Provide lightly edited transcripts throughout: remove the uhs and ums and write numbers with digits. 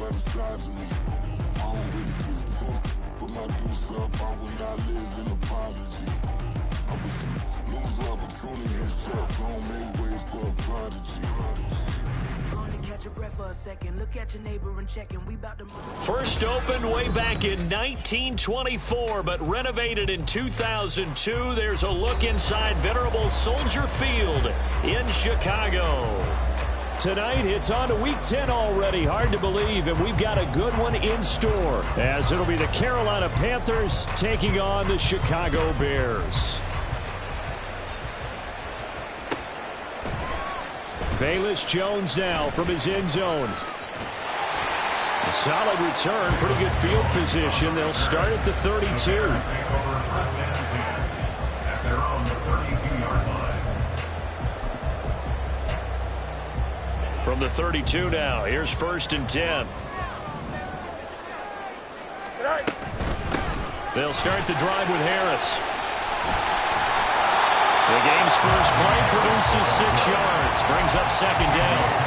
got the size of me. I don't really give a fuck. Put my deuce up, I will not live in apology. I wish you lose the opportunity and shut. Don't make way for a prodigy. Catch your breath for a second. Look at your neighbor and check and we about to move. First opened way back in 1924, but renovated in 2002. There's a look inside venerable Soldier Field in Chicago. Tonight, it's on to Week 10 already. Hard to believe, and we've got a good one in store, as it'll be the Carolina Panthers taking on the Chicago Bears. Velus Jones now from his end zone. A solid return, pretty good field position. They'll start at the 32. From the 32 now, here's 1st and 10. They'll start the drive with Harris. The game's first play produces 6 yards, brings up 2nd down.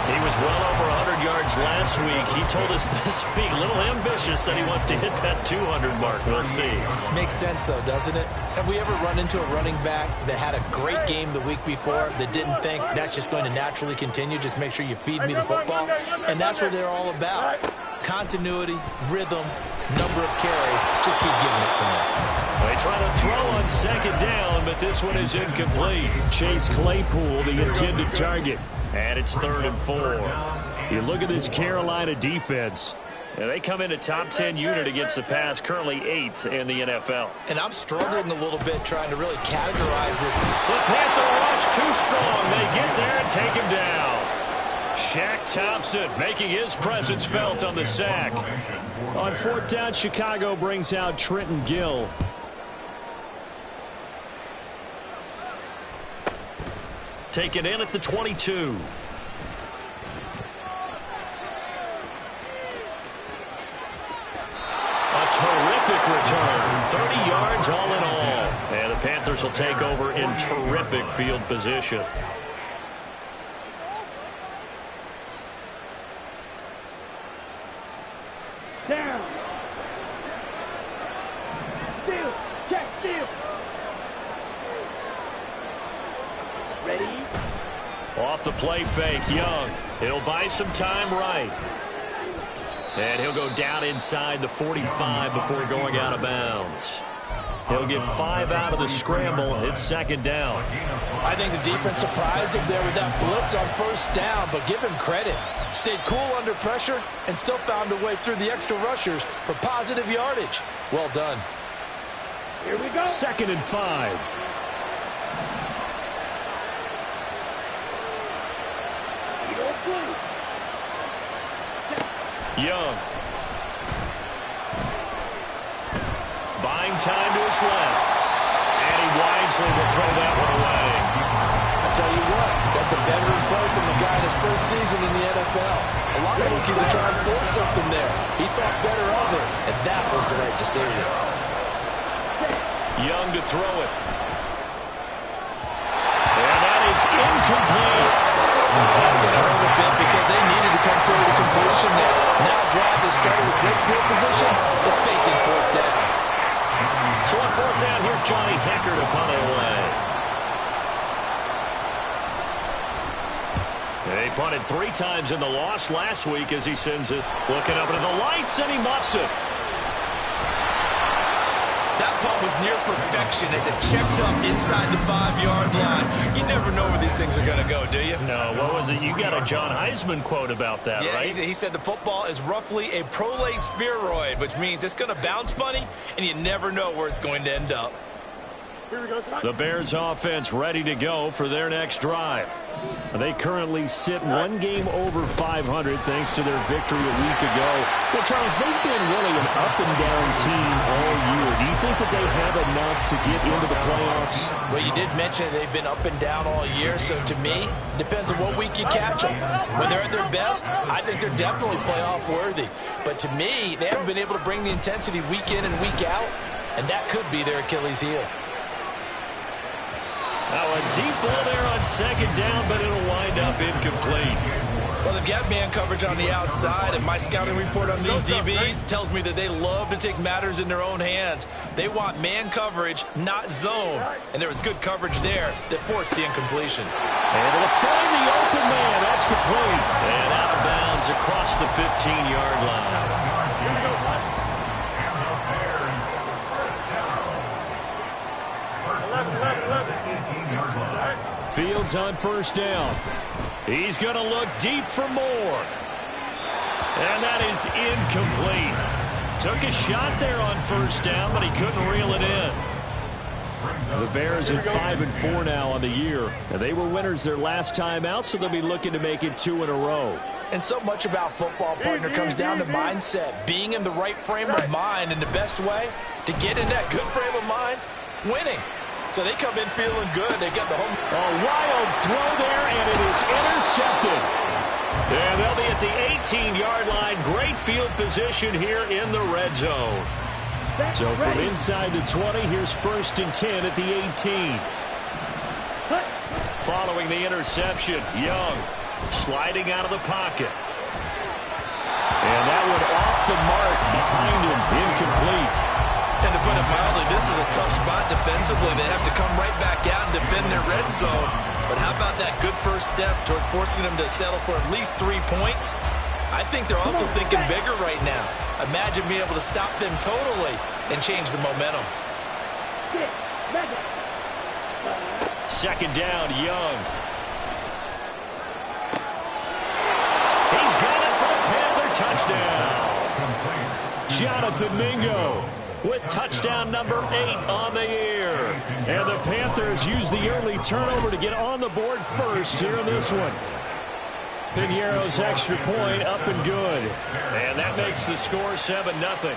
He was well over 100 yards last week. He told us this week, a little ambitious, that he wants to hit that 200 mark. We'll see. Makes sense, though, doesn't it? Have we ever run into a running back that had a great game the week before that didn't think that's just going to naturally continue? Just make sure you feed me the football. And that's what they're all about. Continuity, rhythm, number of carries. Just keep giving it to him. They try to throw on 2nd down, but this one is incomplete. Chase Claypool, the intended target. And it's 3rd and 4. You look at this Carolina defense. They come in a top 10 unit against the pass, currently 8th in the NFL. And I'm struggling a little bit trying to really categorize this. The Panther rush too strong. They get there and take him down. Shaq Thompson making his presence felt on the sack. On 4th down, Chicago brings out Trenton Gill. Taken in at the 22. A terrific return. 30 yards all in all. And the Panthers will take over in terrific field position. Down. Steal. Check. Steal. Ready. Off the play fake, Young. It'll buy some time right. And he'll go down inside the 45 before going out of bounds. He'll get 5 out of the scramble. It's 2nd down. I think the defense surprised him there with that blitz on 1st down, but give him credit. Stayed cool under pressure and still found a way through the extra rushers for positive yardage. Well done. Here we go. 2nd and 5. Young. Buying time to his left. And he wisely will throw that one away. I tell you what, that's a veteran play from the guy in his first season in the NFL. A lot of rookies are trying to force something there. He thought better of it, and that was the right decision. Young to throw it. And that is incomplete. That's going to hurt a bit because they needed to come through the completion there. Now drive is starting with great field position. Is facing 4th down. So on 4th down, here's Johnny Hekker to punt it away. They punted 3 times in the loss last week as he sends it. Looking up into the lights, and he muffs it. That punt was near perfection as it checked up inside the 5-yard line. You never know where these things are going to go, do you? No, what was it? You got a John Heisman quote about that, right? Yeah, he said the football is roughly a prolate spheroid, which means it's going to bounce funny, and you never know where it's going to end up. The Bears offense ready to go for their next drive. They currently sit 1 game over 500 thanks to their victory a week ago. Well, Charles, they've been really an up-and-down team all year. Do you think that they have enough to get into the playoffs? Well, you did mention they've been up and down all year, so to me, depends on what week you catch them. When they're at their best, I think they're definitely playoff worthy. But to me, they haven't been able to bring the intensity week in and week out, and that could be their Achilles heel. Now a deep ball there on 2nd down, but it'll wind up incomplete. Well, they've got man coverage on the outside, and my scouting report on these DBs tells me that they love to take matters in their own hands. They want man coverage, not zone. And there was good coverage there that forced the incompletion. Able to find the open man. That's complete. And out of bounds across the 15-yard line. Fields on first down. He's going to look deep for more. And that is incomplete. Took a shot there on first down, but he couldn't reel it in. The Bears at 5-4 now on the year. And they were winners their last time out, so they'll be looking to make it 2 in a row. And so much about football, partner, comes down to mindset. Being in the right frame of mind, and the best way to get in that good frame of mind, winning. So they come in feeling good. They got the home. A wild throw there, and it is intercepted. And they'll be at the 18-yard line. Great field position here in the red zone. So from inside the 20, here's 1st and 10 at the 18. Following the interception, Young sliding out of the pocket. And that one off the mark behind him, incomplete. And to put it mildly, this is a tough spot defensively. They have to come right back out and defend their red zone. But how about that good first step towards forcing them to settle for at least 3 points? I think they're also thinking bigger right now. Imagine being able to stop them totally and change the momentum. Second down, Young. He's got it for a Panther touchdown. Jonathan Mingo with touchdown number 8 on the year. And the Panthers use the early turnover to get on the board first here in this one. Piñeiro's extra point up and good. And that makes the score 7-0.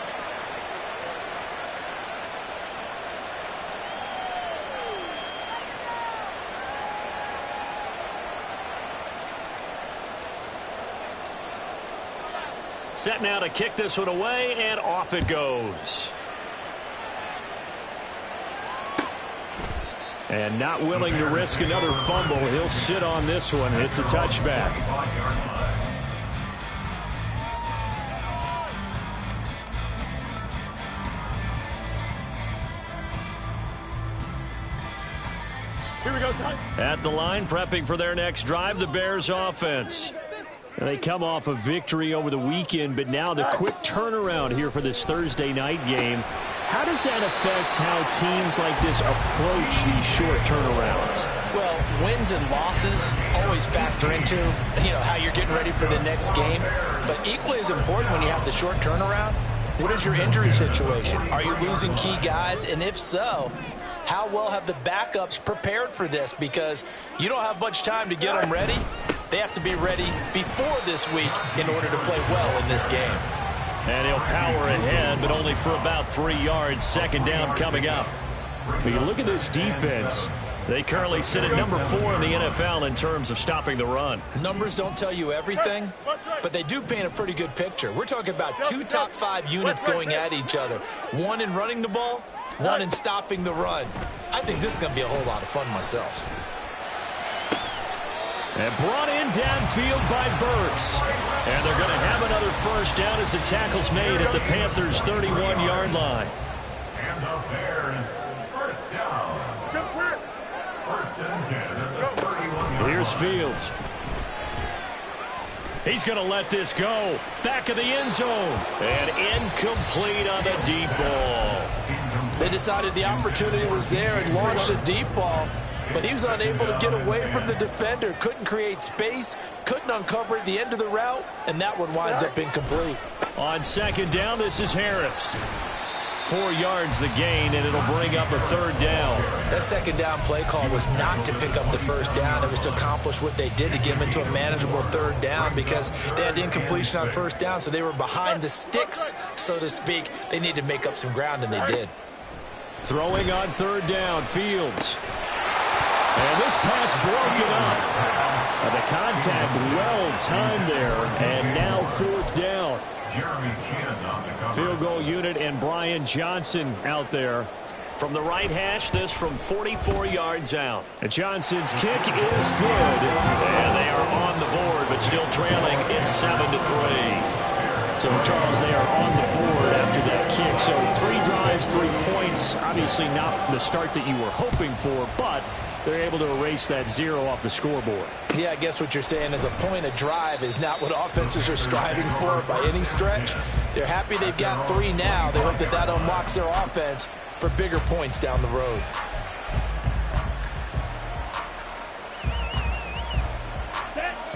Set now to kick this one away, and off it goes. And not willing to risk another fumble. He'll sit on this one. It's a touchback. Here we go, son. At the line, prepping for their next drive, the Bears offense. And they come off a victory over the weekend, but now the quick turnaround here for this Thursday night game. How does that affect how teams like this approach these short turnarounds? Well, wins and losses always factor into, how you're getting ready for the next game. But equally as important when you have the short turnaround, what is your injury situation? Are you losing key guys? And if so, how well have the backups prepared for this? Because you don't have much time to get them ready. They have to be ready before this week in order to play well in this game. And he'll power ahead, but only for about 3 yards. Second down coming up. When you look at this defense, they currently sit at number 4 in the NFL in terms of stopping the run. Numbers don't tell you everything, but they do paint a pretty good picture. We're talking about 2 top 5 units going at each other. One in running the ball, one in stopping the run. I think this is going to be a whole lot of fun myself. And brought in downfield by Burks. And they're going to have another first down as the tackle's made at the Panthers' 31-yard line. And the Bears, first down. First and 10. Here's Fields. He's going to let this go. Back of the end zone. And incomplete on the deep ball. They decided the opportunity was there and launched a deep ball. But he was unable to get away from the defender. Couldn't create space. Couldn't uncover at the end of the route. And that one winds up incomplete. On second down, this is Harris. 4 yards the gain, and it'll bring up a third down. That second down play call was not to pick up the first down. It was to accomplish what they did to get them into a manageable third down because they had incompletion on first down, so they were behind the sticks, so to speak. They needed to make up some ground, and they did. Throwing on third down, Fields. And this pass broken up. And the contact well-timed there, and now fourth down. Field goal unit and Brian Johnson out there. From the right hash, this from 44 yards out. And Johnson's kick is good, and they are on the board but still trailing. It's 7-3. So, Charles, they are on the board after that kick. So 3 drives, 3 points. Obviously not the start that you were hoping for, but they're able to erase that 0 off the scoreboard. Yeah, I guess what you're saying is a point of drive is not what offenses are striving for by any stretch. They're happy they've got 3 now. They hope that that unlocks their offense for bigger points down the road.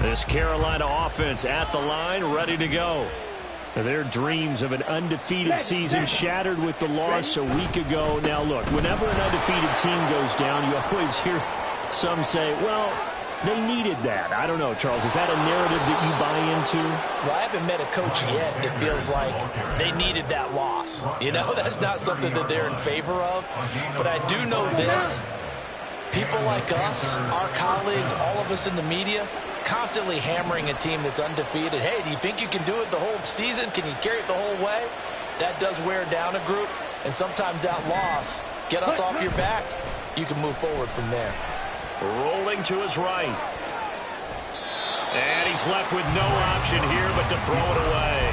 This Carolina offense at the line, ready to go. Their dreams of an undefeated season shattered with the loss a week ago. Now, look, whenever an undefeated team goes down, you always hear some say, well, they needed that. I don't know, Charles. Is that a narrative that you buy into? Well, I haven't met a coach yet that feels like they needed that loss. You know, that's not something that they're in favor of. But I do know this. People like us, our colleagues, all of us in the media, constantly hammering a team that's undefeated. Hey, do you think you can do it the whole season? Can you carry it the whole way? That does wear down a group. And sometimes that loss, get us off your back, you can move forward from there. Rolling to his right. And he's left with no option here but to throw it away.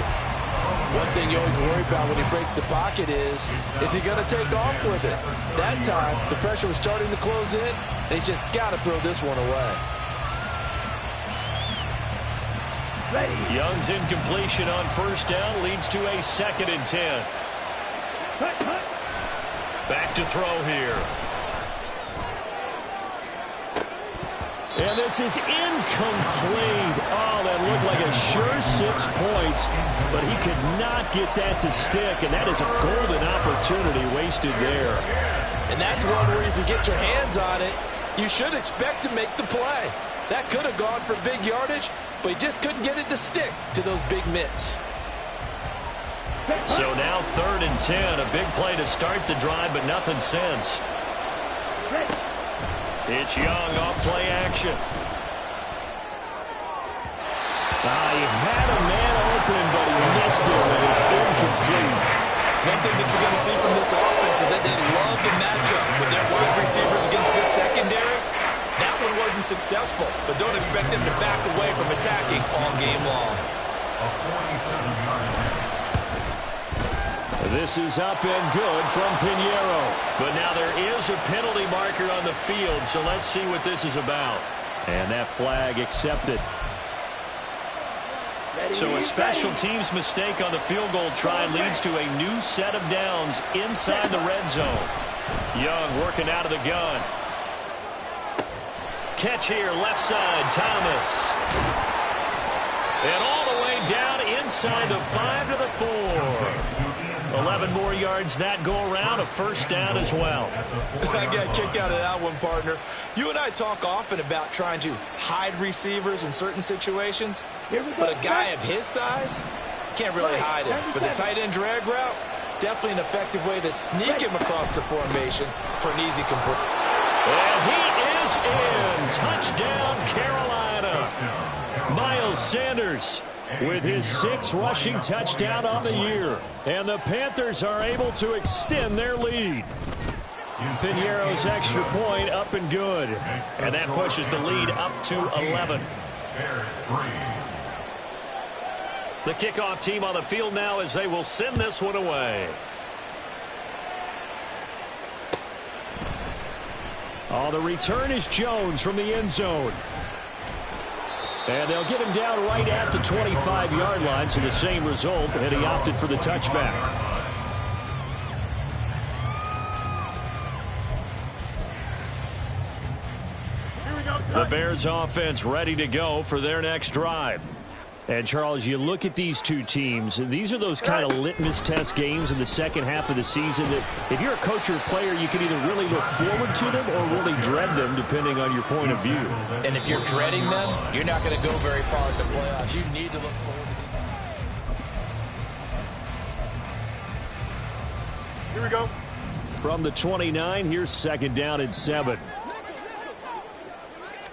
One thing you always worry about when he breaks the pocket is he going to take off with it? That time, the pressure was starting to close in, and he's just got to throw this one away. Young's incompletion on first down leads to a 2nd and 10. Back to throw here. And this is incomplete. Oh, that looked like a sure 6 points, but he could not get that to stick, and that is a golden opportunity wasted there. And that's one where if you get your hands on it, you should expect to make the play. That could have gone for big yardage, but he just couldn't get it to stick to those big mitts. So now 3rd and 10, a big play to start the drive, but nothing since. It's Young off play action. He had a man open, but he missed him, and it's incomplete. One thing that you're going to see from this offense is that they love the matchup with their wide receivers against this secondary. That one wasn't successful, but don't expect them to back away from attacking all game long. This is up and good from Pinheiro. But now there is a penalty marker on the field, so let's see what this is about. And that flag accepted. So a special teams mistake on the field goal try leads to a new set of downs inside the red zone. Young working out of the gun. Catch here, left side, Thomas. And all the way down inside the 5 to the 4. 11 more yards that go around, a first down as well. I got a kick out of that one, partner. You and I talk often about trying to hide receivers in certain situations, but a guy of his size can't really hide him. But the tight end drag route, definitely an effective way to sneak him across the formation for an easy complete. And he is in. Touchdown, Carolina. Miles Sanders with his 6th rushing touchdown on the year. And the Panthers are able to extend their lead. Pinheiro's extra point up and good. And that pushes the lead up to 11. The kickoff team on the field now as they will send this one away. Oh, the return is Jones from the end zone. And they'll get him down right at the 25-yard line, so the same result, and he opted for the touchback. The Bears offense ready to go for their next drive. And, Charles, you look at these two teams, and these are those kind of litmus test games in the second half of the season that if you're a coach or a player, you can either really look forward to them or really dread them, depending on your point of view. And if you're dreading them, you're not going to go very far in the playoffs. You need to look forward to them. Here we go. From the 29, here's 2nd down and 7.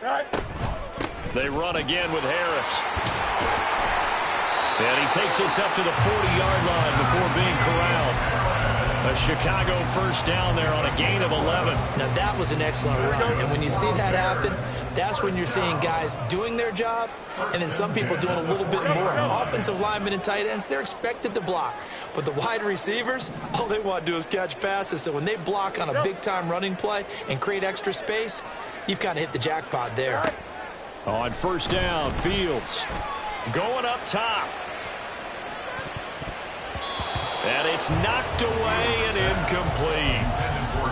Right. They run again with Harris. And he takes us up to the 40-yard line before being corralled. A Chicago first down there on a gain of 11. Now that was an excellent run. And when you see that happen, that's when you're seeing guys doing their job and then some people doing a little bit more. Offensive linemen and tight ends, they're expected to block. But the wide receivers, all they want to do is catch passes. So when they block on a big-time running play and create extra space, you've kind of hit the jackpot there. On first down, Fields going up top. And it's knocked away and incomplete.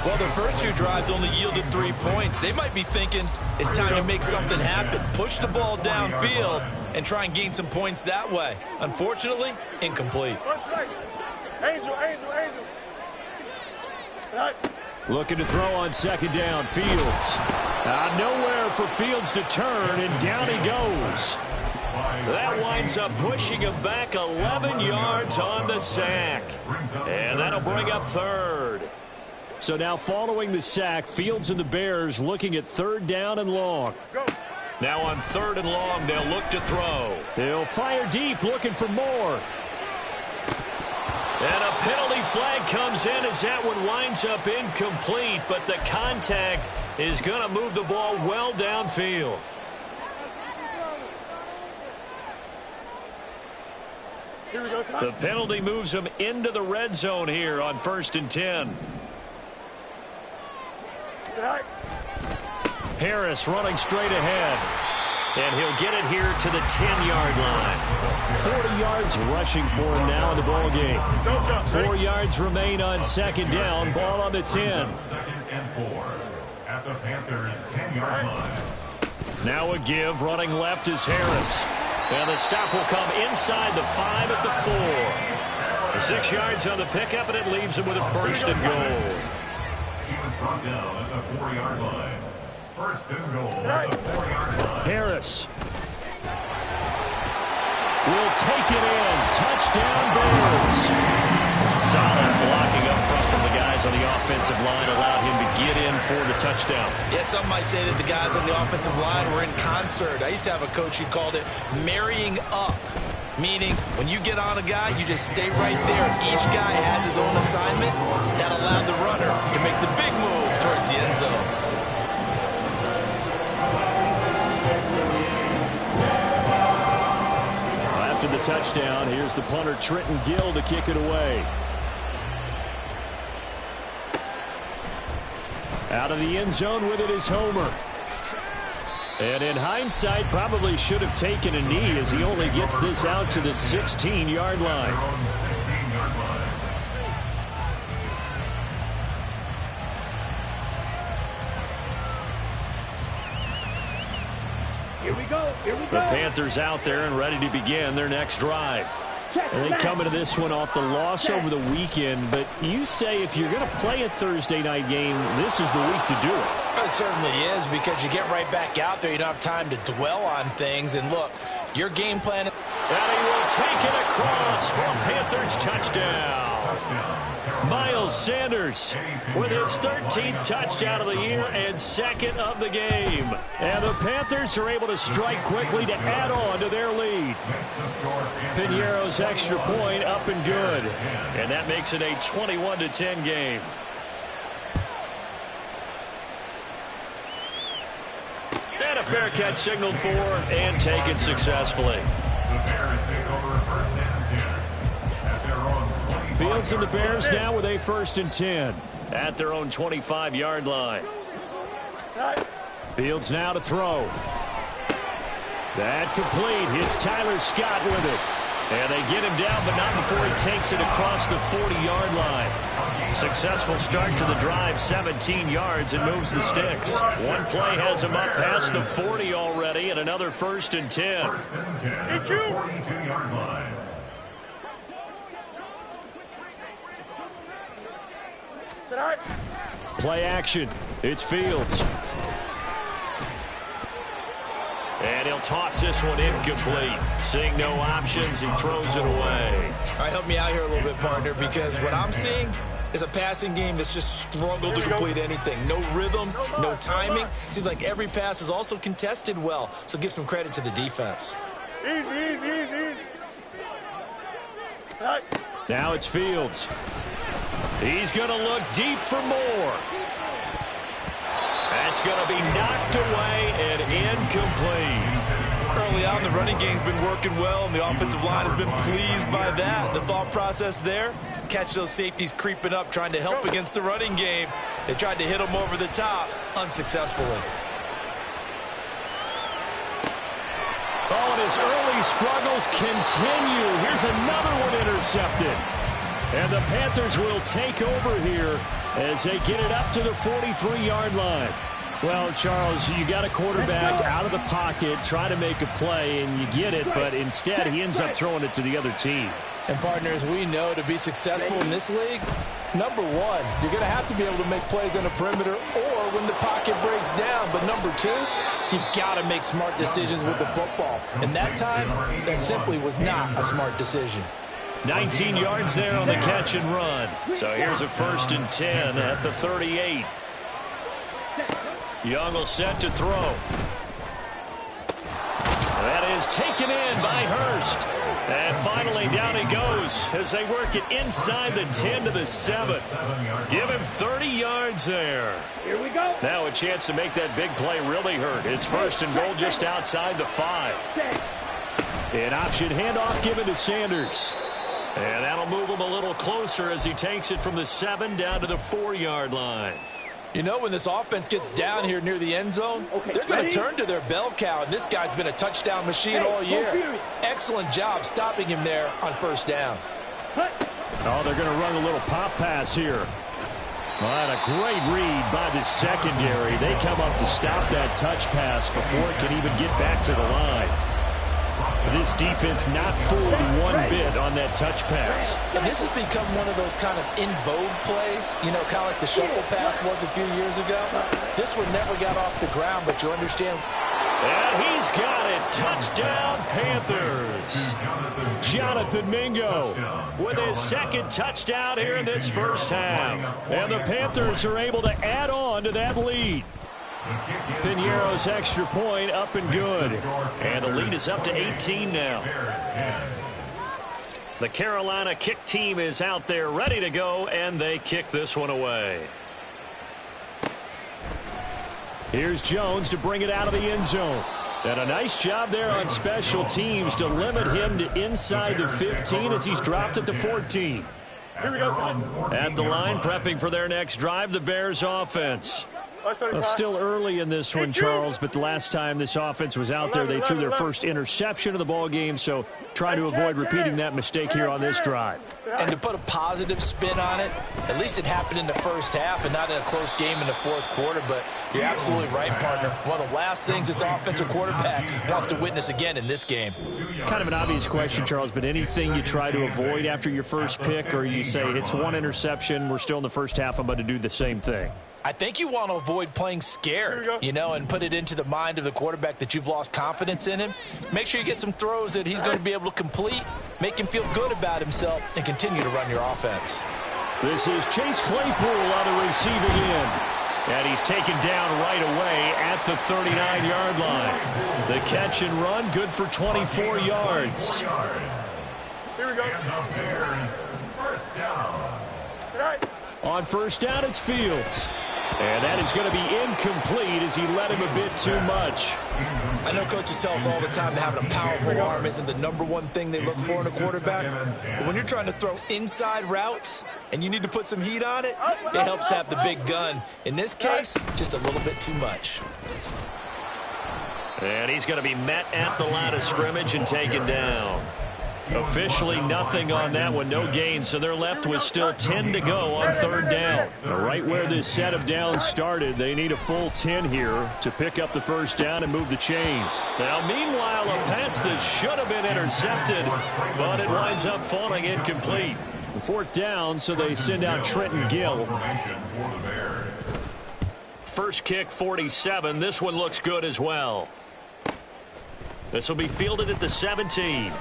Well, their first 2 drives only yielded 3 points. They might be thinking it's time to make something happen. Push the ball downfield and try and gain some points that way. Unfortunately, incomplete. Angel. Looking to throw on second down, Fields. Nowhere for Fields to turn, and down he goes. That winds up pushing him back 11 yards on the sack. And that'll bring up third. So now following the sack, Fields and the Bears looking at third down and long. Now on third and long, they'll look to throw. They'll fire deep, looking for more. And a penalty flag comes in as that one winds up incomplete, but the contact is going to move the ball well downfield. Here we go, the penalty moves them into the red zone here on 1st and 10. Harris running straight ahead. And he'll get it here to the 10-yard line. 40 yards rushing for him now in the ball game. 4 yards remain on second down. Ball on the 10. 2nd and 4 at the Panthers' 10-yard line. Now a give. Running left is Harris. And the stop will come inside the 5 at the 4. 6 yards on the pickup, and it leaves him with a 1st and goal. He was brought down at the 4-yard line. 1st and goal at the 4-yard line. Harris will take it in. Touchdown, Bears. Solid blocking up front from the guys on the offensive line allowed him to get in for the touchdown. Yeah, some might say that the guys on the offensive line were in concert. I used to have a coach who called it marrying up, meaning when you get on a guy, you just stay right there. Each guy has his own assignment. That allowed the runner to make the big move towards the end zone. After the touchdown, here's the punter, Trenton Gill, to kick it away. Out of the end zone with it is Homer. And in hindsight, probably should have taken a knee as he only gets this out to the 16-yard line. The Panthers out there and ready to begin their next drive. And they come into this one off the loss over the weekend, but you say if you're going to play a Thursday night game, this is the week to do it. It certainly is, because you get right back out there. You don't have time to dwell on things. And look, your game plan. And he will take it across for a Panthers touchdown. Miles Sanders with his 13th touchdown of the year and 2nd of the game. And the Panthers are able to strike quickly to add on to their lead. Piñeiro's extra point up and good. And that makes it a 21-10 game. And a fair catch signaled for and taken successfully. Fields and the Bears now with a 1st and 10 at their own 25-yard line. Fields now to throw. That complete. Hits Tyler Scott with it. And they get him down, but not before he takes it across the 40-yard line. Successful start to the drive, 17 yards, and moves the sticks. One play has him up past the 40 already, and another 1st and 10. 42-yard line. Play action. It's Fields. And he'll toss this one incomplete. Seeing no options, he throws it away. All right, help me out here a little bit, partner, because what I'm seeing is a passing game that's just struggled to complete anything. No rhythm, no timing. Seems like every pass is also contested well, so give some credit to the defense. Easy. Now it's Fields. He's going to look deep for more. That It's going to be knocked away and incomplete. Early on, the running game's been working well, and the offensive line has been pleased by that. The thought process there, catch those safeties creeping up, trying to help against the running game. They tried to hit them over the top, unsuccessfully. Oh, and his early struggles continue. Here's another one intercepted. And the Panthers will take over here as they get it up to the 43-yard line. Well, Charles, you got a quarterback out of the pocket, try to make a play, and you get it, but instead he ends up throwing it to the other team. And partners, we know to be successful in this league, number one, you're going to have to be able to make plays on the perimeter or when the pocket breaks down. But number two, you've got to make smart decisions with the football. And that time, that simply was not a smart decision. 19 yards there on the catch and run. So here's a 1st and 10 at the 38. Young will set to throw. That is taken in by Hurst. And finally down he goes as they work it inside the 10 to the 7. Give him 30 yards there. Here we go. Now a chance to make that big play really hurt. It's 1st and goal just outside the 5. An option handoff given to Sanders. And that'll move him a little closer as he takes it from the 7 down to the 4-yard line. You know, when this offense gets down here near the end zone, they're going to turn to their bell cow, and this guy's been a touchdown machine all year. Excellent job stopping him there on 1st down. Oh, they're going to run a little pop pass here. Well, and a great read by the secondary. They come up to stop that touch pass before it can even get back to the line. This defense not fooled one bit on that touch pass. And this has become one of those kind of in vogue plays, you know, kind of like the shuffle pass was a few years ago. This one never got off the ground, but you understand. And he's got it. Touchdown, Panthers. Jonathan Mingo with his 2nd touchdown here in this 1st half. And the Panthers are able to add on to that lead. Piñeiro's extra point up and good. And the lead is up to 18 now. The Carolina kick team is out there ready to go, and they kick this one away. Here's Jones to bring it out of the end zone. And a nice job there on special teams to limit him to inside the 15 as he's dropped at the 14. Here we go. At the line, prepping for their next drive, the Bears offense. Well, still early in this one, Charles, but the last time this offense was out there, they threw their first interception of the ball game, so try to avoid repeating that mistake here on this drive. And to put a positive spin on it, at least it happened in the 1st half and not in a close game in the 4th quarter, but you're absolutely right, partner. One of the last things this offensive quarterback wants to witness again in this game. Kind of an obvious question, Charles, but anything you try to avoid after your first pick, or you say it's one interception, we're still in the 1st half, I'm going to do the same thing? I think you want to avoid playing scared, you know, and put it into the mind of the quarterback that you've lost confidence in him. Make sure you get some throws that he's going to be able to complete, make him feel good about himself, and continue to run your offense. This is Chase Claypool on the receiving end. And he's taken down right away at the 39-yard line. The catch and run, good for 24 yards. Here we go. And the Bears, 1st down. On 1st down, it's Fields. And that is going to be incomplete as he led him a bit too much. I know coaches tell us all the time that having a powerful arm isn't the #1 thing they look for in a quarterback. But when you're trying to throw inside routes and you need to put some heat on it, it helps have the big gun. In this case, just a little bit too much. And he's going to be met at the line of scrimmage and taken down. Officially nothing on that one, no gain, so they're left with still 10 to go on 3rd down. Right where this set of downs started, they need a full 10 here to pick up the 1st down and move the chains. Now, meanwhile, a pass that should have been intercepted, but it winds up falling incomplete. 4th down, so they send out Trenton Gill. First kick, 47. This one looks good as well. This will be fielded at the 17.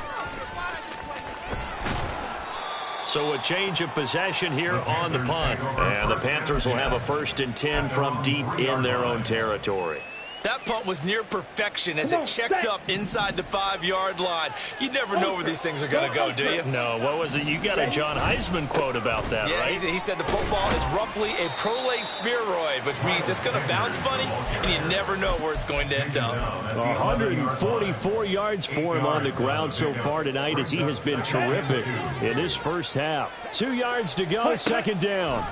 So a change of possession here on the punt. And the Panthers will have a 1st and 10 from deep in their own territory. That punt was near perfection as it checked up inside the 5-yard line. You never know where these things are going to go, do you? No, what was it? You got a John Heisman quote about that, yeah, right? He said the football is roughly a prolate spheroid, which means it's going to bounce funny, and you never know where it's going to end up. 144 yards for him on the ground so far tonight as he has been terrific in this first half. 2 yards to go, second down.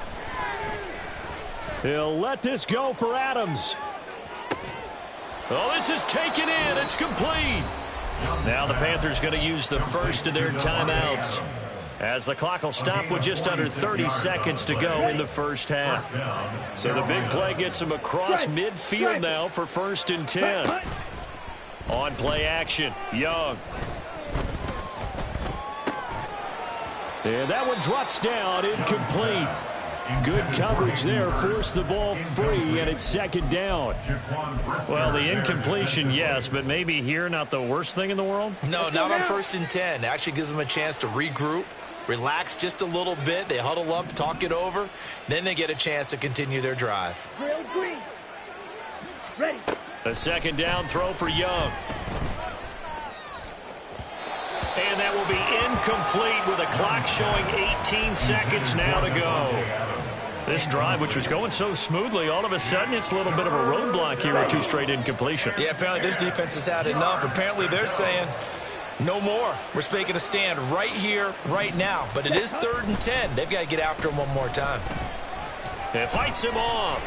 He'll let this go for Adams. Oh, this is taken in. It's complete. Now the Panthers going to use the first of their timeouts as the clock will stop with just under 30 seconds to go in the first half. So the big play gets him across midfield now for 1st and 10. On play action, Young. And that one drops down, incomplete. Good coverage there, forced the ball free, and it's second down. Well, the incompletion, yes, but maybe here not the worst thing in the world? No, not on 1st and 10. It actually gives them a chance to regroup, relax just a little bit. They huddle up, talk it over. Then they get a chance to continue their drive. Ready. A second down throw for Young. And that will be incomplete with a clock showing 18 seconds now to go. This drive, which was going so smoothly, all of a sudden it's a little bit of a roadblock here with 2 straight incompletions. Yeah, apparently this defense has had enough. Apparently they're saying no more. We're making a stand right here, right now. But it is 3rd and 10. They've got to get after him one more time. It fights him off.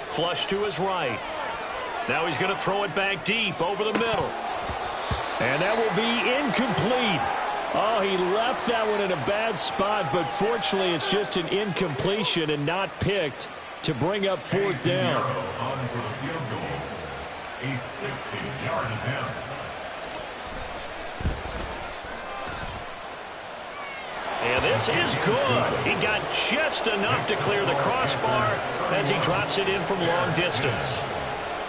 Flush to his right. Now he's going to throw it back deep over the middle. And that will be incomplete. Oh, he left that one in a bad spot, but fortunately it's just an incompletion and not picked to bring up 4th down. On for the field goal. A 60-yard attempt. And this is good. He got just enough to clear the crossbar as he drops it in from long distance.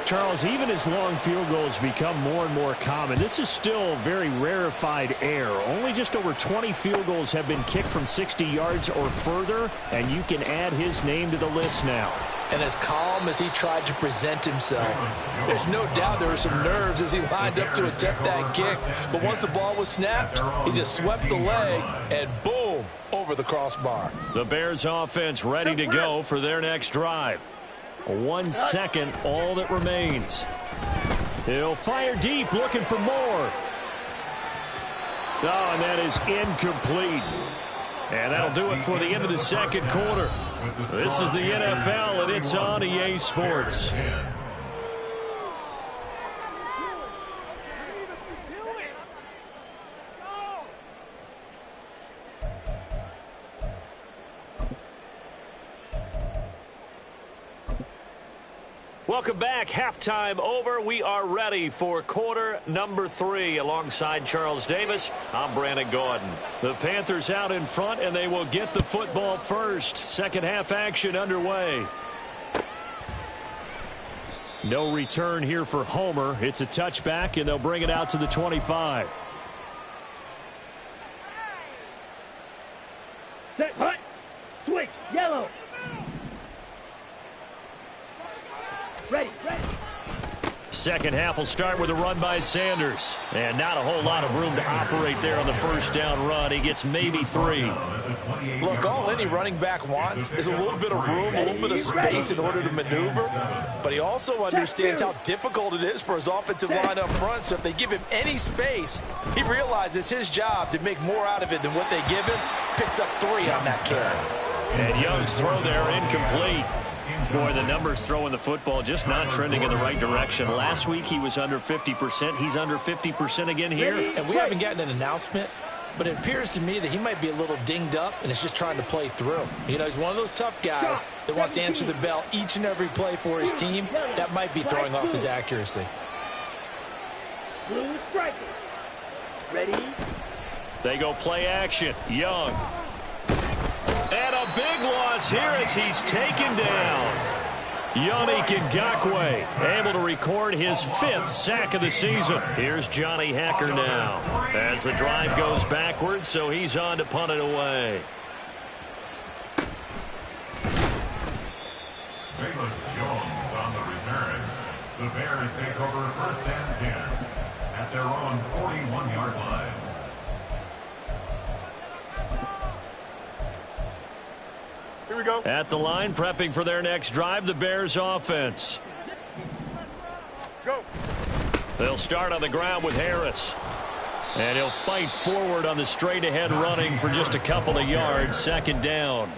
Charles, even as long field goals become more and more common, this is still very rarefied air. Only just over 20 field goals have been kicked from 60 yards or further, and you can add his name to the list now. And as calm as he tried to present himself, there's no doubt there were some nerves as he lined up to attempt that kick. But once the ball was snapped, he just swept the leg and boom, over the crossbar. The Bears offense ready to go for their next drive. 1 second, all that remains. He'll fire deep, looking for more. Oh, and that is incomplete. And that'll do it for the end of the second quarter. This is the NFL, and it's on EA Sports. Welcome back. Halftime over. We are ready for quarter number 3. Alongside Charles Davis, I'm Brandon Gordon. The Panthers out in front, and they will get the football first. Second half action underway. No return here for Homer. It's a touchback, and they'll bring it out to the 25. Set, hut, switch, yellow. Ready. Second half will start with a run by Sanders. And not a whole lot of room to operate there on the first down run. He gets maybe 3. Look, all any running back wants is a little bit of room, a little bit of space in order to maneuver. But he also understands how difficult it is for his offensive line up front. So if they give him any space, he realizes his job to make more out of it than what they give him. Picks up 3 on that carry. And Young's throw there incomplete. Boy, the numbers throwing the football just not trending in the right direction. Last week he was under 50%. He's under 50% again here. And we haven't gotten an announcement, but it appears to me that he might be a little dinged up and is just trying to play through. You know, he's one of those tough guys that wants to answer the bell each and every play for his team. That might be throwing off his accuracy. Blue striker. Ready. They go play action. Young. And a big loss here as he's taken down. Yannick Ngakoue able to record his 5th sack of the season. Here's Johnny Hacker now as the drive goes backwards, so he's on to punt it away. Bayless Jones on the return. The Bears take over 1st and 10 at their own 41-yard line. Here we go. At the line, prepping for their next drive, the Bears offense. Go. They'll start on the ground with Harris. And he'll fight forward on the straight-ahead running for just a couple of yards. 2nd down.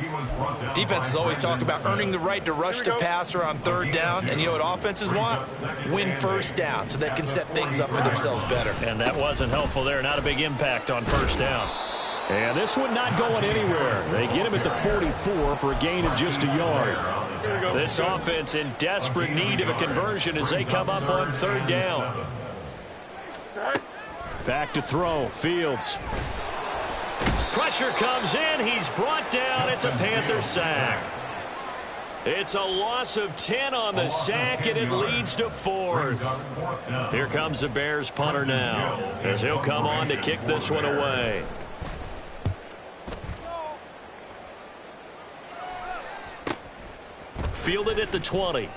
Defenses always talk about earning the right to rush the passer on 3rd down. And you know what offenses want? Win 1st down so they can set things up for themselves better. And that wasn't helpful there. Not a big impact on 1st down. And this one not going anywhere. They get him at the 44 for a gain of just a yard. This offense in desperate need of a conversion as they come up on 3rd down. Back to throw. Fields. Pressure comes in. He's brought down. It's a Panther sack. It's a loss of 10 on the sack, and it leads to 4th. Here comes the Bears punter now as he'll come on to kick this one away. Fielded at the 20.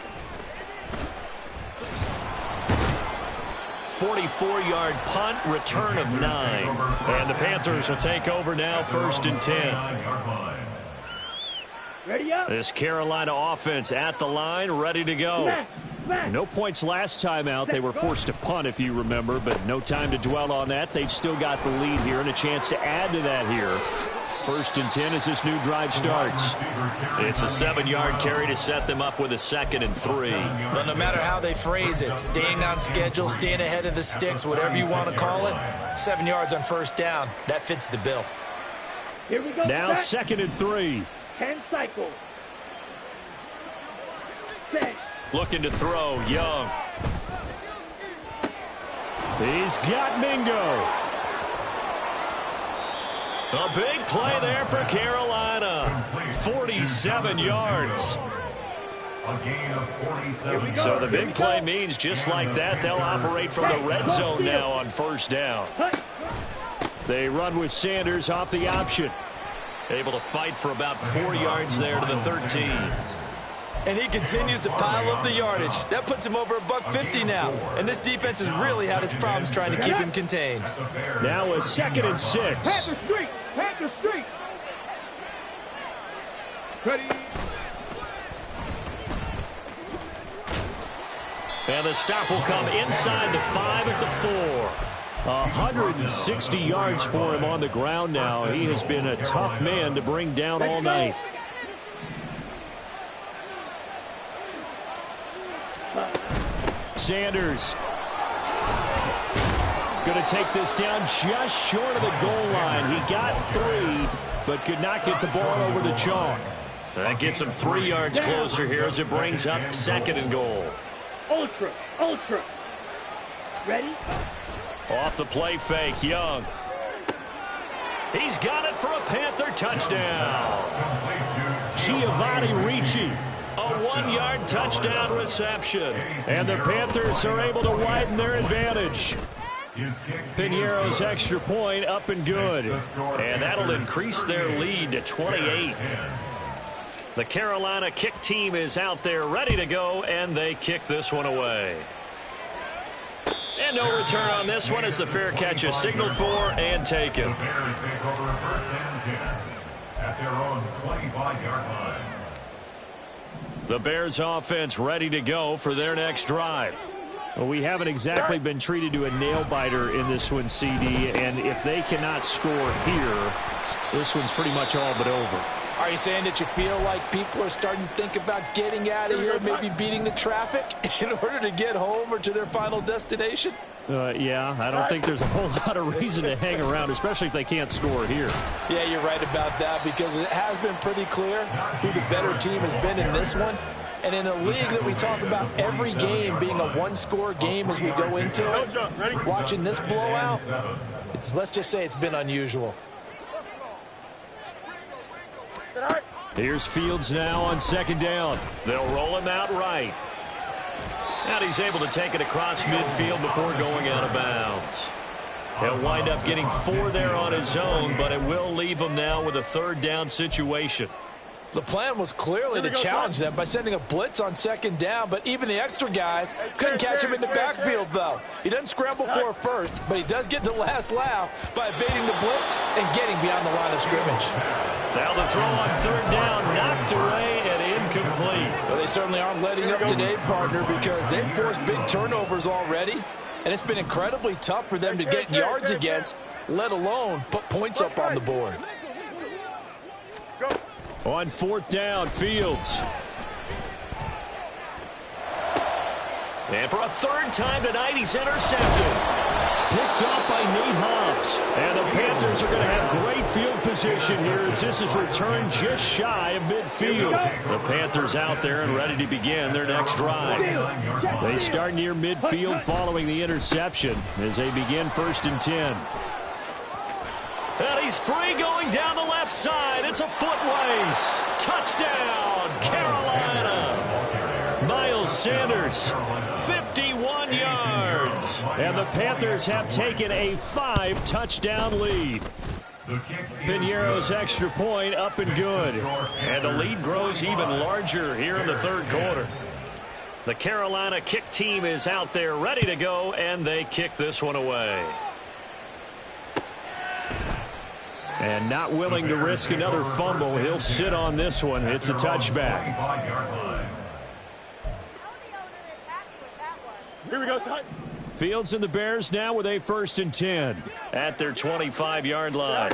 44-yard punt, return of 9. And the Panthers will take over now, 1st and 10. Ready up. This Carolina offense at the line, ready to go. No points last time out. They were forced to punt, if you remember, but no time to dwell on that. They've still got the lead here and a chance to add to that here. 1st and 10 as this new drive starts. It's a 7-yard carry to set them up with a 2nd and 3. But no matter how they phrase it, staying on schedule, staying ahead of the sticks, whatever you want to call it, 7 yards on 1st down, that fits the bill. Here we go. Now 2nd and 3. 10 cycles. 10. Looking to throw, Young. He's got Mingo. A big play there for Carolina. 47 yards. A gain of 47. So the big play means just like that, they'll operate from the red zone now on 1st down. They run with Sanders off the option. Able to fight for about 4 yards there to the 13. And he continues to pile up the yardage. That puts him over $150 now. And this defense has really had its problems trying to keep him contained. Now a 2nd and 6. Panther Street. Panther Street. Ready. And the stop will come inside the 5 at the 4. 160 yards for him on the ground now. He has been a tough man to bring down all night. Sanders going to take this down just short of the goal line. He got 3, but could not get the ball over the chalk. That gets him 3 yards closer here as it brings up 2nd and goal. Ultra. Ultra. Ready? Off the play fake, Young. He's got it for a Panther touchdown. Giovanni Ricci. A 1-yard touchdown reception. And the Panthers are able to widen their advantage. Piñeiro's extra point up and good. And that'll increase their lead to 28. The Carolina kick team is out there ready to go, and they kick this one away. And no return on this one as the fair catch is signaled for and taken. The Bears take over 1st and 10 at their own 25-yard line. The Bears offense ready to go for their next drive. Well, we haven't exactly been treated to a nail-biter in this one, CD, and if they cannot score here, this one's pretty much all but over. Are you saying that you feel like people are starting to think about getting out of here, maybe beating the traffic in order to get home or to their final destination? Yeah, I don't think there's a whole lot of reason to hang around, especially if they can't score here. Yeah, you're right about that because it has been pretty clear who the better team has been in this one. And in a league that we talk about every game being a one-score game as we go into it, watching this blowout, let's just say it's been unusual. Here's Fields now on 2nd down. They'll roll him out right. And he's able to take it across midfield before going out of bounds. He'll wind up getting 4 there on his own, but it will leave him now with a 3rd down situation. The plan was clearly to challenge them by sending a blitz on second down, but even the extra guys couldn't catch him in the backfield, though. He doesn't scramble for a first, but he does get the last laugh by evading the blitz and getting beyond the line of scrimmage. Now the throw on third down, knocked away and incomplete. Well, they certainly aren't letting up today, partner, because they've forced big turnovers already, and it's been incredibly tough for them to get yards against, let alone put points up on the board. On fourth down, Fields. And for a third time tonight, he's intercepted. Picked off by Nate Hobbs. And the Panthers are going to have great field position here as this is returned just shy of midfield. The Panthers out there and ready to begin their next drive. They start near midfield following the interception as they begin 1st and 10. And he's free going down the left side. It's a foot race. Touchdown, Carolina. Miles Sanders, 51 yards. And the Panthers have taken a 5-touchdown lead. Piñeiro's extra point up and good. And the lead grows even larger here in the third quarter. The Carolina kick team is out there ready to go, and they kick this one away. And not willing to risk another fumble. He'll sit on this one. It's a touchback. Here we go, son. Fields and the Bears now with a 1st and 10 at their 25-yard line.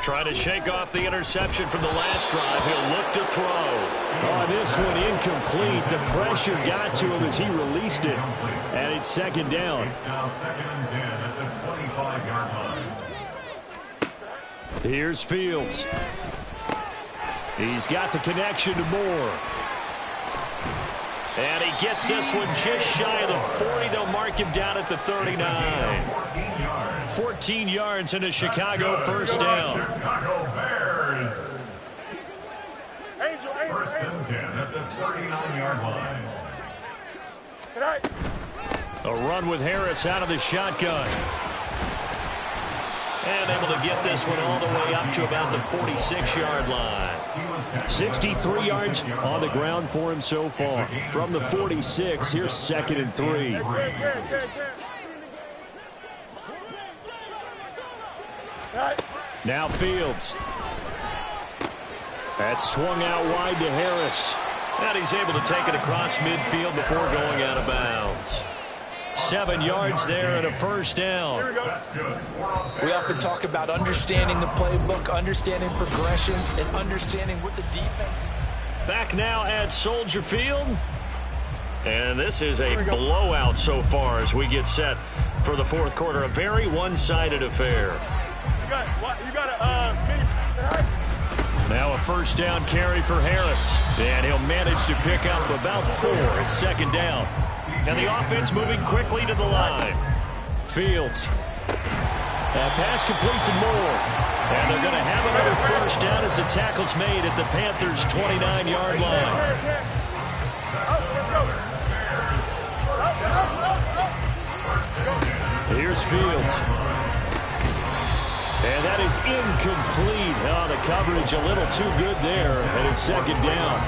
Trying to shake off the interception from the last drive. He'll look to throw. Oh, this one incomplete. The pressure got to him as he released it. And it's 2nd down. It's now 2nd and 10 at the 25-yard line. Here's Fields. He's got the connection to Moore. And he gets this one just shy of the 40. They'll mark him down at the 39. 14 yards into Chicago, 1st down. Chicago Bears. 1st and 10 at the 39-yard line. A run with Harris out of the shotgun. And able to get this one all the way up to about the 46-yard line. 63 yards on the ground for him so far. From the 46, here's 2nd and 3. Now Fields. That's swung out wide to Harris. And he's able to take it across midfield before going out of bounds. 7 yards there and a 1st down. We often talk about understanding the playbook, understanding progressions, and understanding what the defense. Back now at Soldier Field. And this is a blowout so far as we get set for the 4th quarter. A very one-sided affair. Now a 1st down carry for Harris. And he'll manage to pick up about 4 at 2nd down. And the offense moving quickly to the line. Fields. That pass complete to Moore. And they're going to have another 1st down as the tackle's made at the Panthers' 29-yard line. Here's Fields. And that is incomplete. Oh, the coverage a little too good there. And it's 2nd down.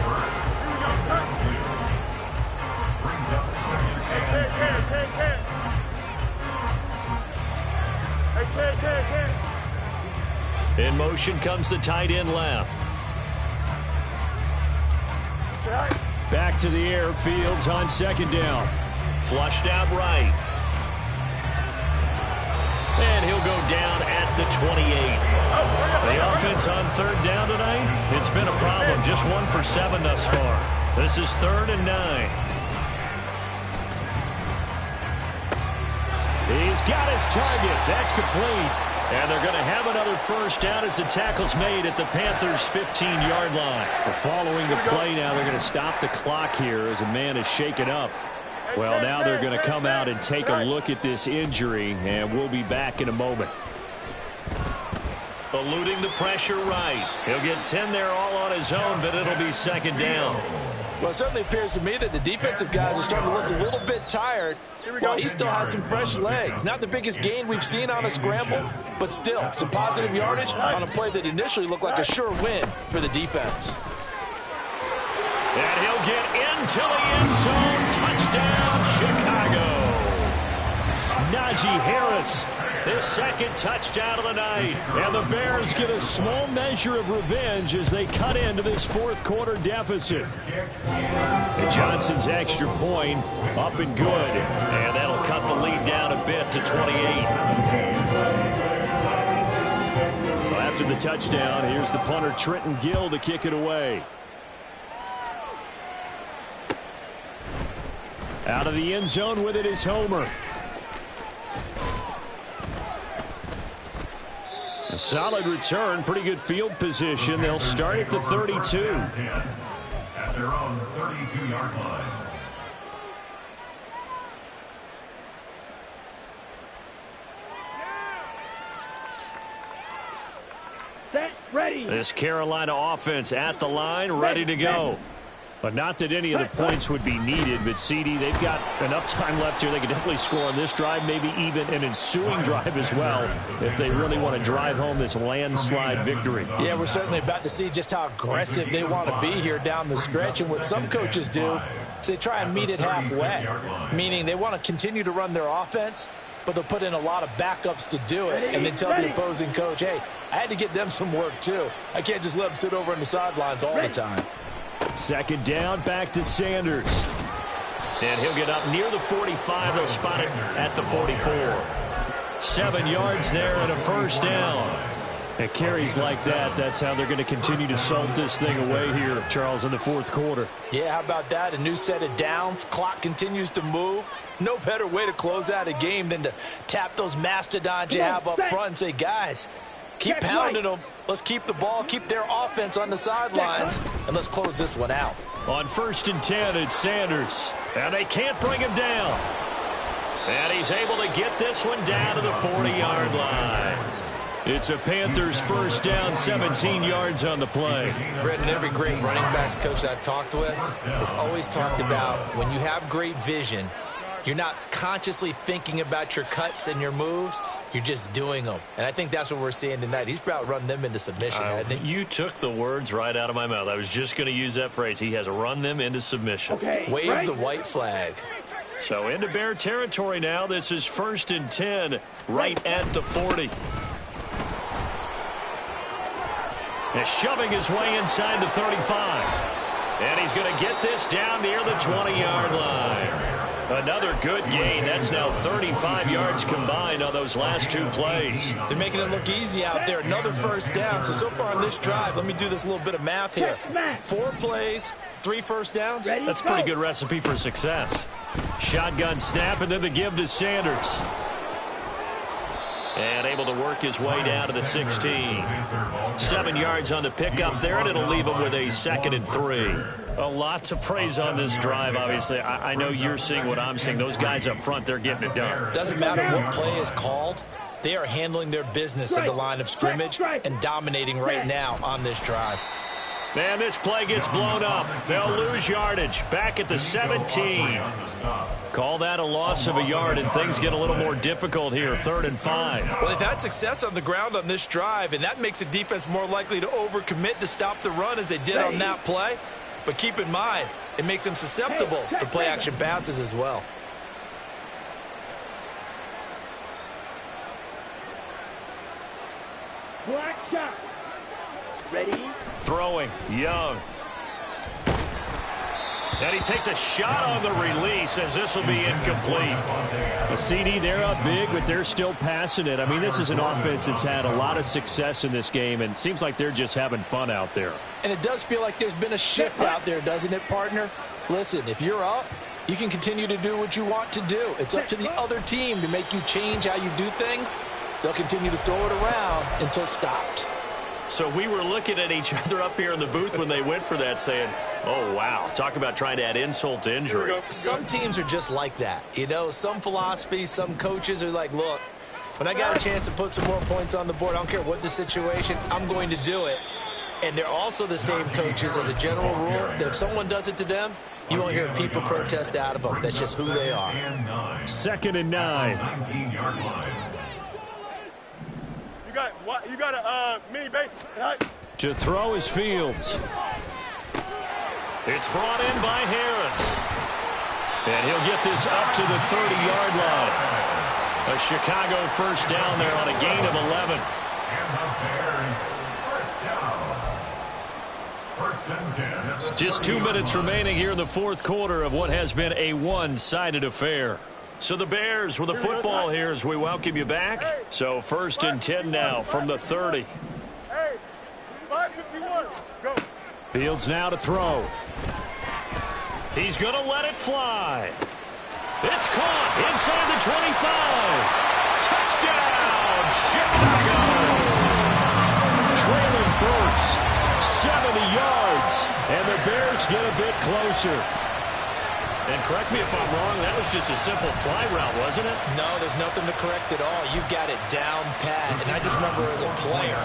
In motion comes the tight end left. Back to the air. Fields on 2nd down. Flushed out right. And he'll go down at the 28. The offense on 3rd down tonight, it's been a problem. Just 1 for 7 thus far. This is 3rd and 9. He's got his target. That's complete. And they're going to have another 1st down as the tackle's made at the Panthers' 15-yard line. Following the play now, they're going to stop the clock here as a man is shaken up. Well, now they're going to come out and take a look at this injury, and we'll be back in a moment. Eluding the pressure right. He'll get 10 there all on his own, but it'll be 2nd down. Well, it certainly appears to me that the defensive guys are starting to look a little bit tired. Well, he still has some fresh legs. Not the biggest gain we've seen on a scramble, but still some positive yardage on a play that initially looked like a sure win for the defense. And he'll get into the end zone. Touchdown, Chicago. Najee Harris, his second touchdown of the night. And the Bears get a small measure of revenge as they cut into this fourth quarter deficit. And Johnson's extra point up and good. And that'll cut the lead down a bit to 28. Well, after the touchdown, here's the punter Trenton Gill to kick it away. Out of the end zone with it is Homer. A solid return, pretty good field position. They'll start at the 32. At their own 32-yard line. Set, ready. This Carolina offense at the line, ready to go. But not that any of the points would be needed, but CD, they've got enough time left here. They could definitely score on this drive, maybe even an ensuing drive as well, if they really want to drive home this landslide victory. Yeah, we're certainly about to see just how aggressive they want to be here down the stretch. And what some coaches do is they try and meet it halfway, meaning they want to continue to run their offense, but they'll put in a lot of backups to do it and then tell the opposing coach, hey, I had to get them some work too. I can't just let them sit over on the sidelines all the time. Second down, back to Sanders. And he'll get up near the 45. They'll spot it at the 44. 7 yards there and a first down. And carries like that, that's how they're going to continue to salt this thing away here, Charles, in the fourth quarter. Yeah, how about that? A new set of downs. Clock continues to move. No better way to close out a game than to tap those mastodons you have up front and say, guys, keep pounding them. Let's keep the ball, keep their offense on the sidelines, and let's close this one out. On 1st and 10, it's Sanders. And they can't bring him down. And he's able to get this one down to the 40-yard line. It's a Panthers first down, 17 yards on the play. Brendan, every great running backs coach I've talked with has always talked about when you have great vision, you're not consciously thinking about your cuts and your moves. You're just doing them. And I think that's what we're seeing tonight. He's about run them into submission, hasn't he? You took the words right out of my mouth. I was just going to use that phrase. He has run them into submission. Okay, Wave the white flag. So into Bear territory now. This is 1st and 10, right at the 40. And shoving his way inside the 35. And he's going to get this down near the 20-yard line. Another good gain. That's now 35 yards combined on those last 2 plays. They're making it look easy out there. Another first down. So far on this drive, let me do this little bit of math here. 4 plays, 3 first downs. That's a pretty good recipe for success. Shotgun snap and then the give to Sanders. And able to work his way down to the 16. 7 yards on the pickup there, and it'll leave him with a 2nd and 3. A lot to praise on this drive, obviously. I know you're seeing what I'm seeing. Those guys up front, they're getting it done. Doesn't matter what play is called. They are handling their business at the line of scrimmage and dominating right now on this drive. Man, this play gets blown up. They'll lose yardage. Back at the 17. Call that a loss of a yard, and things get a little more difficult here. 3rd and 5. Well, they've had success on the ground on this drive, and that makes the defense more likely to overcommit to stop the run as they did on that play. But keep in mind, it makes them susceptible to play-action passes as well. Black shot. Ready? Throwing, Young. And he takes a shot on the release as this will be incomplete. The CD, they're up big, but they're still passing it. I mean, this is an offense that's had a lot of success in this game, and it seems like they're just having fun out there. And it does feel like there's been a shift out there, doesn't it, partner? Listen, if you're up, you can continue to do what you want to do. It's up to the other team to make you change how you do things. They'll continue to throw it around until stopped. So we were looking at each other up here in the booth when they went for that saying, oh, wow, talk about trying to add insult to injury. Some teams are just like that. You know, some philosophies, some coaches are like, look, when I got a chance to put some more points on the board, I don't care what the situation, I'm going to do it. And they're also the same coaches as a general rule that if someone does it to them, you won't hear people protest out of them. That's just who they are. 2nd and 9. 19-yard line. You got a mini base, right? To throw is Fields. It's brought in by Harris. And he'll get this up to the 30-yard line. A Chicago first down there on a gain of 11. And the Bears first down. First and 10. Just 2 minutes remaining here in the fourth quarter of what has been a one-sided affair. So the Bears with the football here as we welcome you back. So first and 10 now from the 30. Hey, 5:51. Go. Fields now to throw. He's going to let it fly. It's caught inside the 25. Touchdown, Chicago. Traylon Burks, 70 yards, and the Bears get a bit closer. And correct me if I'm wrong, that was just a simple fly route, wasn't it? No, there's nothing to correct at all. You've got it down pat. And I just remember as a player,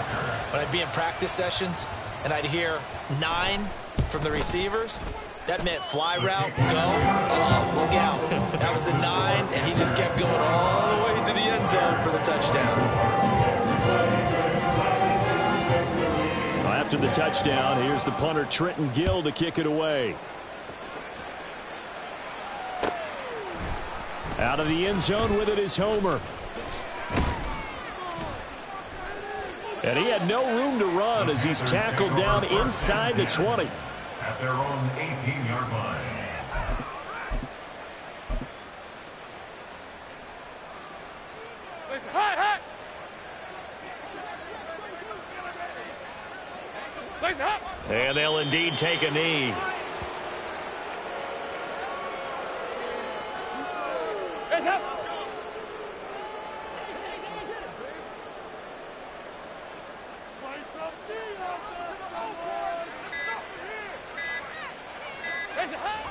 when I'd be in practice sessions, and I'd hear 9 from the receivers, that meant fly route, go, look out. That was the 9, and he just kept going all the way to the end zone for the touchdown. After the touchdown, here's the punter Trenton Gill to kick it away. Out of the end zone with it is Homer. And he had no room to run as he's tackled down inside the 20. At their own 18-yard line. And they'll indeed take a knee.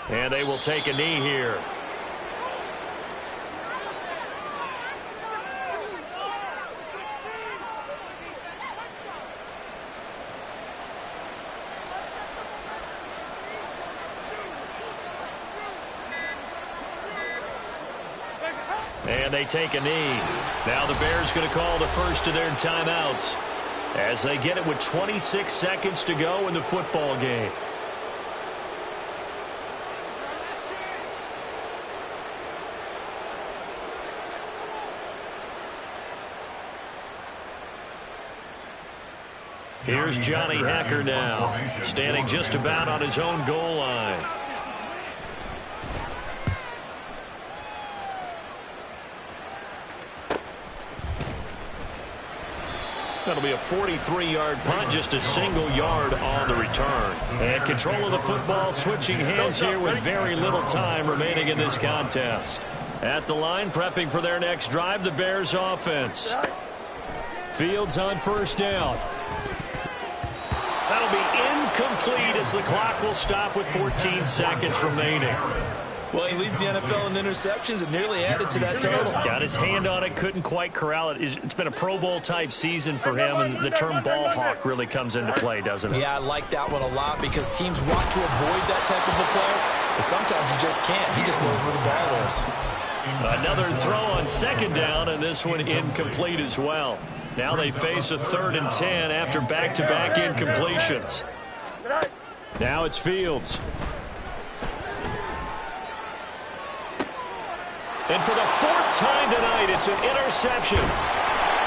And they will take a knee here. And they take a knee. Now the Bears going to call the first of their timeouts as they get it with 26 seconds to go in the football game. Here's Johnny Hacker now, standing just about on his own goal line. That'll be a 43-yard punt, just a single yard on the return. And control of the football switching hands here with very little time remaining in this contest. At the line, prepping for their next drive, the Bears offense. Fields on first down. That'll be incomplete as the clock will stop with 14 seconds remaining. Well, he leads the NFL in interceptions and nearly added to that total. Got his hand on it, couldn't quite corral it. It's been a Pro Bowl-type season for him, and the term ball hawk really comes into play, doesn't it? Yeah, I like that one a lot because teams want to avoid that type of a player, but sometimes you just can't. He just knows where the ball is. Another throw on second down, and this one incomplete as well. Now they face a 3rd and 10 after back-to-back incompletions. Now it's Fields. And for the 4th time tonight, it's an interception.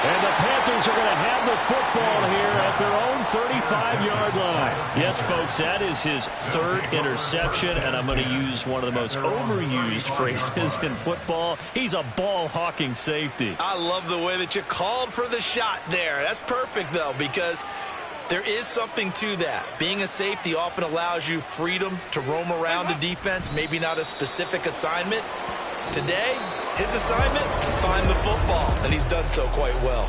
And the Panthers are going to have the football here at their own 35-yard line. Yes, folks, that is his 3rd interception, and I'm going to use one of the most overused phrases in football. He's a ball-hawking safety. I love the way that you called for the shot there. That's perfect, though, because there is something to that. Being a safety often allows you freedom to roam around a defense, maybe not a specific assignment. Today, his assignment, find the football, and he's done so quite well.